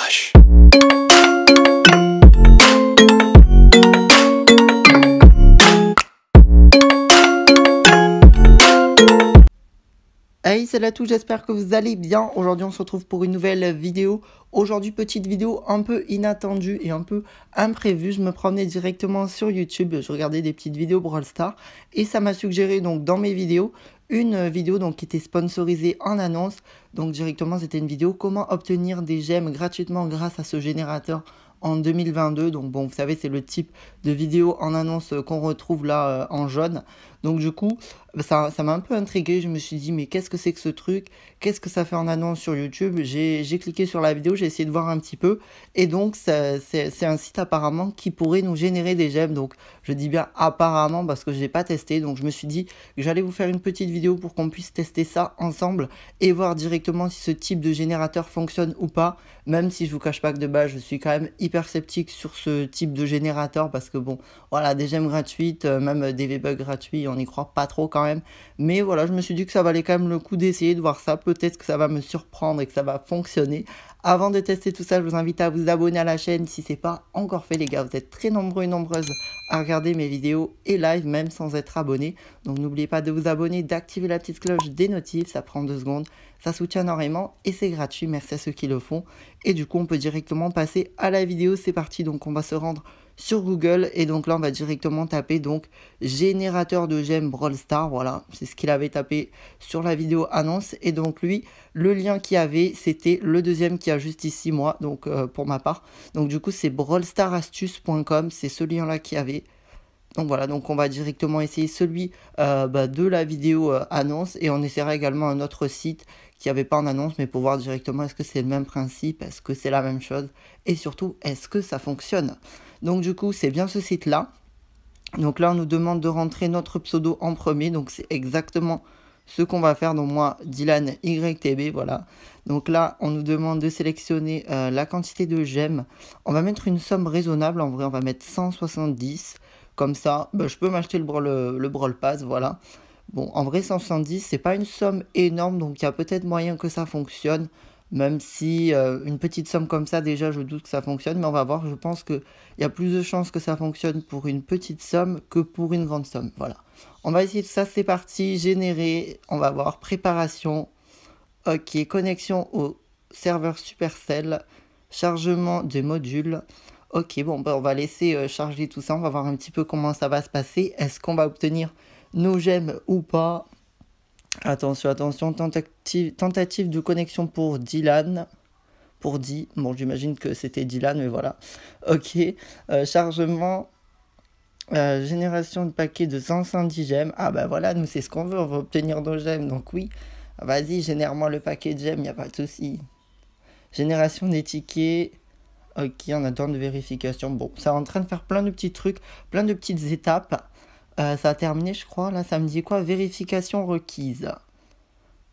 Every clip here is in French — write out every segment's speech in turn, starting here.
Rush. Hey, salut à tous, j'espère que vous allez bien. Aujourd'hui on se retrouve pour une nouvelle vidéo. Aujourd'hui petite vidéo un peu inattendue et un peu imprévue. Je me promenais directement sur YouTube, je regardais des petites vidéos Brawl Stars et ça m'a suggéré donc dans mes vidéos une vidéo donc qui était sponsorisée en annonce. Donc directement c'était une vidéo comment obtenir des gemmes gratuitement grâce à ce générateur en 2022. Donc bon, vous savez, c'est le type de vidéo en annonce qu'on retrouve là en jaune. Donc du coup, ça m'a un peu intrigué. Je me suis dit, mais qu'est-ce que c'est que ce truc? Qu'est-ce que ça fait en annonce sur YouTube? J'ai cliqué sur la vidéo, j'ai essayé de voir un petit peu. Et donc, c'est un site apparemment qui pourrait nous générer des gemmes. Donc, je dis bien apparemment parce que je n'ai pas testé. Donc, je me suis dit que j'allais vous faire une petite vidéo pour qu'on puisse tester ça ensemble et voir directement si ce type de générateur fonctionne ou pas. Même si je vous cache pas que de base, je suis quand même hyper sceptique sur ce type de générateur parce que bon, voilà, des gemmes gratuites, même des V-Bucks gratuits, on n'y croit pas trop quand même. Mais voilà, je me suis dit que ça valait quand même le coup d'essayer de voir ça. Peut-être que ça va me surprendre et que ça va fonctionner. Avant de tester tout ça, je vous invite à vous abonner à la chaîne si ce n'est pas encore fait, les gars. Vous êtes très nombreux et nombreuses à regarder mes vidéos et live, même sans être abonné. Donc n'oubliez pas de vous abonner, d'activer la petite cloche des notifs. Ça prend 2 secondes. Ça soutient énormément et c'est gratuit. Merci à ceux qui le font. Et du coup, on peut directement passer à la vidéo. C'est parti. Donc, on va se rendre sur Google et donc là on va directement taper donc générateur de gemmes Brawl Stars. Voilà, c'est ce qu'il avait tapé sur la vidéo annonce. Et donc lui, le lien qu'il y avait, c'était le deuxième qui a juste ici, moi, donc pour ma part. Donc du coup c'est brawlstarastuce.com, c'est ce lien là qu'il y avait. Donc voilà, donc on va directement essayer celui de la vidéo annonce et on essaiera également un autre site qui n'y avait pas en annonce, mais pour voir directement est-ce que c'est le même principe, est-ce que c'est la même chose et surtout est-ce que ça fonctionne. Donc du coup c'est bien ce site là. Donc là on nous demande de rentrer notre pseudo en premier, donc c'est exactement ce qu'on va faire. Donc moi Dylan YTB, voilà. Donc là on nous demande de sélectionner la quantité de gemmes. On va mettre une somme raisonnable, en vrai on va mettre 170. Comme ça, je peux m'acheter le Brawl Pass, voilà. Bon, en vrai, 170, c'est pas une somme énorme, donc il y a peut-être moyen que ça fonctionne. Même si une petite somme comme ça, déjà, je doute que ça fonctionne. Mais on va voir, je pense qu'il y a plus de chances que ça fonctionne pour une petite somme que pour une grande somme. Voilà. On va essayer de ça, c'est parti. Générer, on va voir préparation. Ok, connexion au serveur Supercell. Chargement des modules. Ok, bon, on va laisser charger tout ça. On va voir un petit peu comment ça va se passer. Est-ce qu'on va obtenir nos gemmes ou pas? Attention, attention, tentative de connexion pour Dylan. Pour Di, bon, j'imagine que c'était Dylan, mais voilà. Ok, chargement, génération de paquets de 110 gemmes. Ah bah voilà, nous c'est ce qu'on veut, on va obtenir nos gemmes, donc oui. Vas-y, génère-moi le paquet de gemmes, il n'y a pas de souci. Génération des tickets. Ok, en attente de vérification. Bon, ça est en train de faire plein de petits trucs, plein de petites étapes. Ça a terminé, je crois. Là, ça me dit quoi? Vérification requise.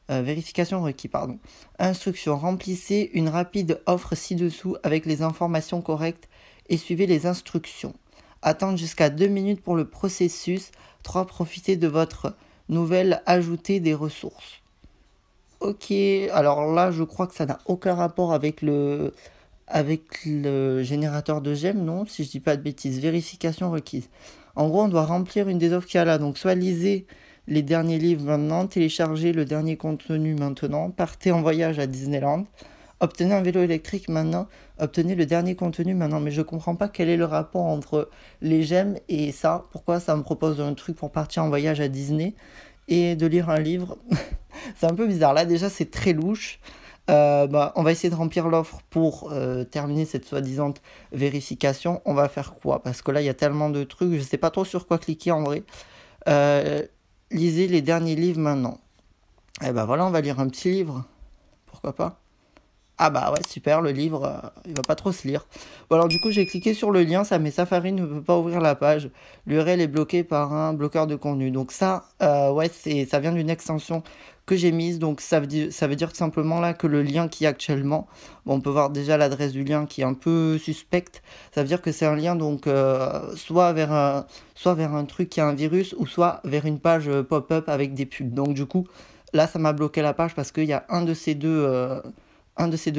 Vérification requise, pardon. Instruction. Remplissez une rapide offre ci-dessous avec les informations correctes et suivez les instructions. Attendre jusqu'à 2 minutes pour le processus. 3. Profitez de votre nouvelle ajoutée des ressources. Ok, alors là, je crois que ça n'a aucun rapport avec le générateur de gemmes, non? Si je dis pas de bêtises. Vérification requise. En gros, on doit remplir une des offres qu'il y a là. Donc, soit lisez les derniers livres maintenant, téléchargez le dernier contenu maintenant, partez en voyage à Disneyland, obtenez un vélo électrique maintenant, obtenez le dernier contenu maintenant. Mais je comprends pas quel est le rapport entre les gemmes et ça. Pourquoi ça me propose un truc pour partir en voyage à Disney et de lire un livre? C'est un peu bizarre. Là, déjà, c'est très louche. On va essayer de remplir l'offre pour terminer cette soi-disant vérification. On va faire quoi? Parce que là, il y a tellement de trucs. Je sais pas trop sur quoi cliquer en vrai. Lisez les derniers livres maintenant. Et ben voilà, on va lire un petit livre. Pourquoi pas? Ah bah ouais, super, le livre, il va pas trop se lire. Bon alors du coup, j'ai cliqué sur le lien, ça, mais Safari ne peut pas ouvrir la page. L'URL est bloquée par un bloqueur de contenu. Donc ça, ouais, ça vient d'une extension que j'ai mise. Donc ça veut dire que simplement là que le lien qui est actuellement, bon, on peut voir déjà l'adresse du lien qui est un peu suspecte. Ça veut dire que c'est un lien donc soit vers un truc qui a un virus ou soit vers une page pop-up avec des pubs. Donc du coup, là, ça m'a bloqué la page parce qu'il y a un de ces deux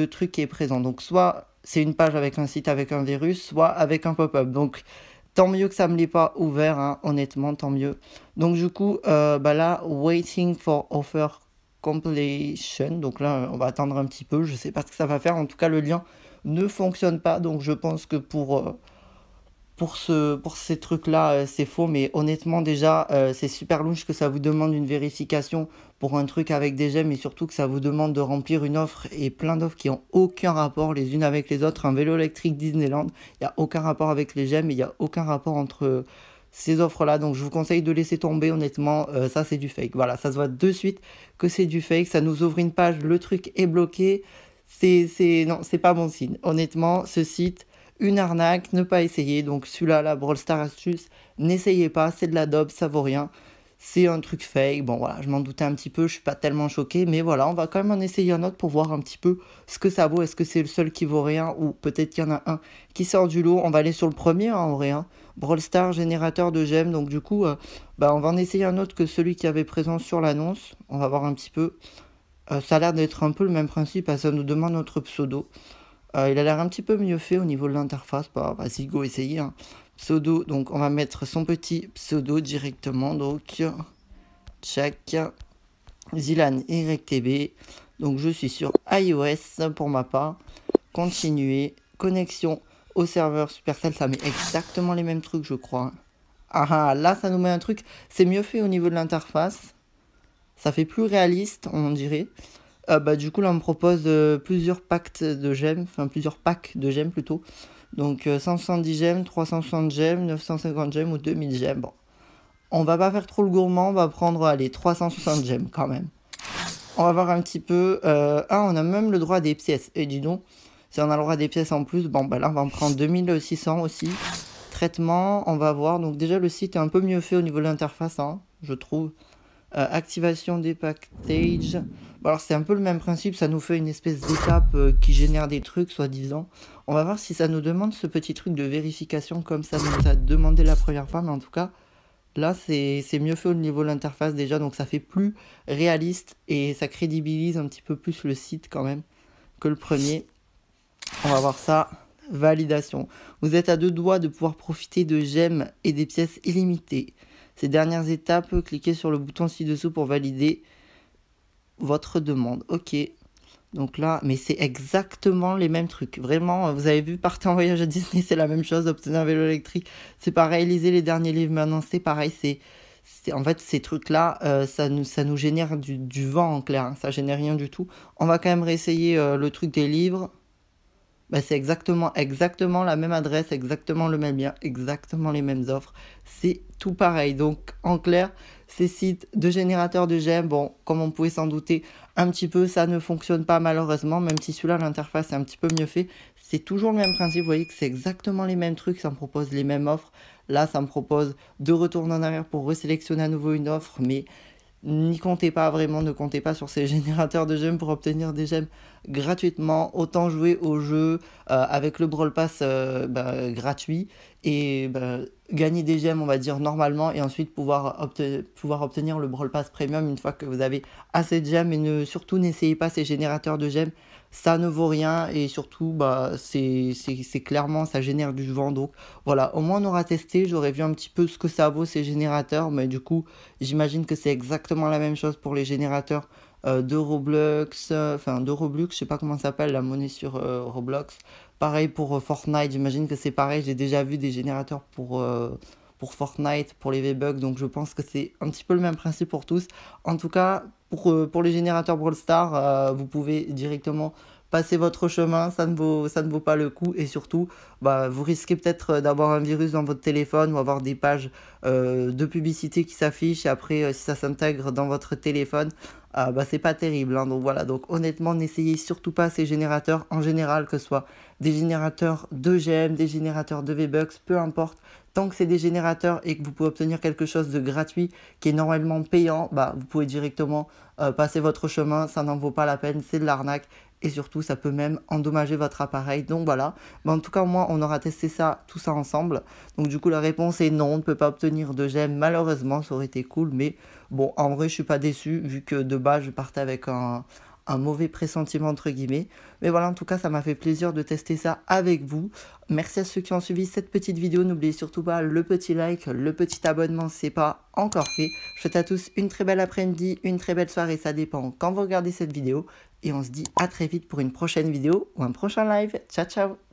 trucs qui est présent. Donc soit c'est une page avec un site avec un virus, soit avec un pop-up. Donc tant mieux que ça me l'ait pas ouvert, hein, honnêtement, tant mieux. Donc du coup, bah là, waiting for offer completion. Donc là, on va attendre un petit peu. Je sais pas ce que ça va faire. En tout cas, le lien ne fonctionne pas. Donc je pense que pour ces trucs-là, c'est faux, mais honnêtement, déjà, c'est super louche que ça vous demande une vérification pour un truc avec des gemmes et surtout que ça vous demande de remplir une offre et plein d'offres qui n'ont aucun rapport les unes avec les autres. Un vélo électrique Disneyland, il n'y a aucun rapport avec les gemmes et il n'y a aucun rapport entre ces offres-là. Donc, je vous conseille de laisser tomber, honnêtement, ça c'est du fake. Voilà, ça se voit de suite que c'est du fake. Ça nous ouvre une page, le truc est bloqué. Non, c'est pas bon signe. Honnêtement, ce site une arnaque, ne pas essayer. Donc celui-là, la Brawl Stars Astuce, n'essayez pas, c'est de la daube, ça vaut rien. C'est un truc fake. Bon voilà, je m'en doutais un petit peu, je suis pas tellement choqué, mais voilà, on va quand même en essayer un autre pour voir un petit peu ce que ça vaut. Est-ce que c'est le seul qui vaut rien ou peut-être qu'il y en a un qui sort du lot. On va aller sur le premier hein, en vrai. Hein. Brawl Stars, générateur de gemmes. Donc du coup, bah, on va en essayer un autre que celui qui avait présent sur l'annonce. On va voir un petit peu. Ça a l'air d'être un peu le même principe, ça nous demande notre pseudo. Il a l'air un petit peu mieux fait au niveau de l'interface. Bah, vas-y, go, essayez. Hein. Pseudo, donc on va mettre son petit pseudo directement. Donc, check. Zilan YTB. Donc, je suis sur iOS pour ma part. Continuer. Connexion au serveur Supercell. Ça met exactement les mêmes trucs, je crois. Ah, là, ça nous met un truc. C'est mieux fait au niveau de l'interface. Ça fait plus réaliste, on dirait. Bah, du coup, là, on me propose plusieurs packs de gemmes, enfin plusieurs packs de gemmes plutôt. Donc 170 gemmes, 360 gemmes, 950 gemmes ou 2000 gemmes. Bon, on va pas faire trop le gourmand, on va prendre, allez, 360 gemmes quand même. On va voir un petit peu. Ah, on a même le droit à des pièces. Et dis donc, si on a le droit à des pièces en plus, bon, bah là, on va en prendre 2600 aussi. Traitement, on va voir. Donc déjà, le site est un peu mieux fait au niveau de l'interface, hein, je trouve. Activation des packages. Bon, alors c'est un peu le même principe, ça nous fait une espèce d'étape qui génère des trucs, soi-disant. On va voir si ça nous demande ce petit truc de vérification comme ça nous a demandé la première fois, mais en tout cas, là c'est mieux fait au niveau de l'interface déjà, donc ça fait plus réaliste et ça crédibilise un petit peu plus le site quand même que le premier. On va voir ça. Validation. Vous êtes à 2 doigts de pouvoir profiter de gemmes et des pièces illimitées. Ces dernières étapes, cliquez sur le bouton ci-dessous pour valider votre demande. Ok. Donc là, mais c'est exactement les mêmes trucs. Vraiment, vous avez vu, partez en voyage à Disney, c'est la même chose. Obtenir un vélo électrique, c'est pareil. Lisez les derniers livres maintenant, c'est pareil. En fait, ces trucs-là, ça nous génère du vent en clair. Hein, ça génère rien du tout. On va quand même réessayer le truc des livres. Bah, c'est exactement la même adresse, exactement le même lien, exactement les mêmes offres. C'est tout pareil. Donc, en clair, ces sites de générateurs de gemmes, bon, comme on pouvait s'en douter un petit peu, ça ne fonctionne pas malheureusement, même si celui-là, l'interface est un petit peu mieux fait. C'est toujours le même principe, vous voyez que c'est exactement les mêmes trucs, ça me propose les mêmes offres. Là, ça me propose de retourner en arrière pour resélectionner à nouveau une offre, mais n'y comptez pas vraiment, ne comptez pas sur ces générateurs de gemmes pour obtenir des gemmes gratuitement. Autant jouer au jeu avec le Brawl Pass gratuit et gagner des gemmes, on va dire, normalement, et ensuite pouvoir obtenir le Brawl Pass Premium une fois que vous avez assez de gemmes. Et surtout, n'essayez pas ces générateurs de gemmes. Ça ne vaut rien et surtout, bah, c'est clairement, ça génère du vent. Donc voilà, au moins on aura testé, j'aurais vu un petit peu ce que ça vaut ces générateurs. Mais du coup, j'imagine que c'est exactement la même chose pour les générateurs de Roblox, de Roblox, je sais pas comment ça s'appelle, la monnaie sur Roblox. Pareil pour Fortnite, j'imagine que c'est pareil, j'ai déjà vu des générateurs pour Fortnite, pour les V-Bucks, donc je pense que c'est un petit peu le même principe pour tous. En tout cas, pour les générateurs Brawl Stars, vous pouvez directement passer votre chemin, ça ne vaut pas le coup, et surtout, bah, vous risquez peut-être d'avoir un virus dans votre téléphone ou avoir des pages de publicité qui s'affichent, et après, si ça s'intègre dans votre téléphone, bah, c'est pas terrible. Hein. Donc voilà, donc honnêtement, n'essayez surtout pas ces générateurs en général, que ce soit des générateurs de gemmes, des générateurs de V-Bucks, peu importe. Tant que c'est des générateurs et que vous pouvez obtenir quelque chose de gratuit qui est normalement payant, bah, vous pouvez directement passer votre chemin, ça n'en vaut pas la peine, c'est de l'arnaque. Et surtout, ça peut même endommager votre appareil. Donc voilà. Mais en tout cas, au moins, on aura testé tout ça ensemble. Donc du coup, la réponse est non. On ne peut pas obtenir de gemmes. Malheureusement, ça aurait été cool. Mais bon, en vrai, je suis pas déçu. Vu que de base, je partais avec un un mauvais pressentiment entre guillemets. Mais voilà, en tout cas, ça m'a fait plaisir de tester ça avec vous. Merci à ceux qui ont suivi cette petite vidéo. N'oubliez surtout pas le petit like, le petit abonnement, c'est pas encore fait. Je souhaite à tous une très belle après-midi, une très belle soirée, ça dépend quand vous regardez cette vidéo. Et on se dit à très vite pour une prochaine vidéo ou un prochain live. Ciao, ciao!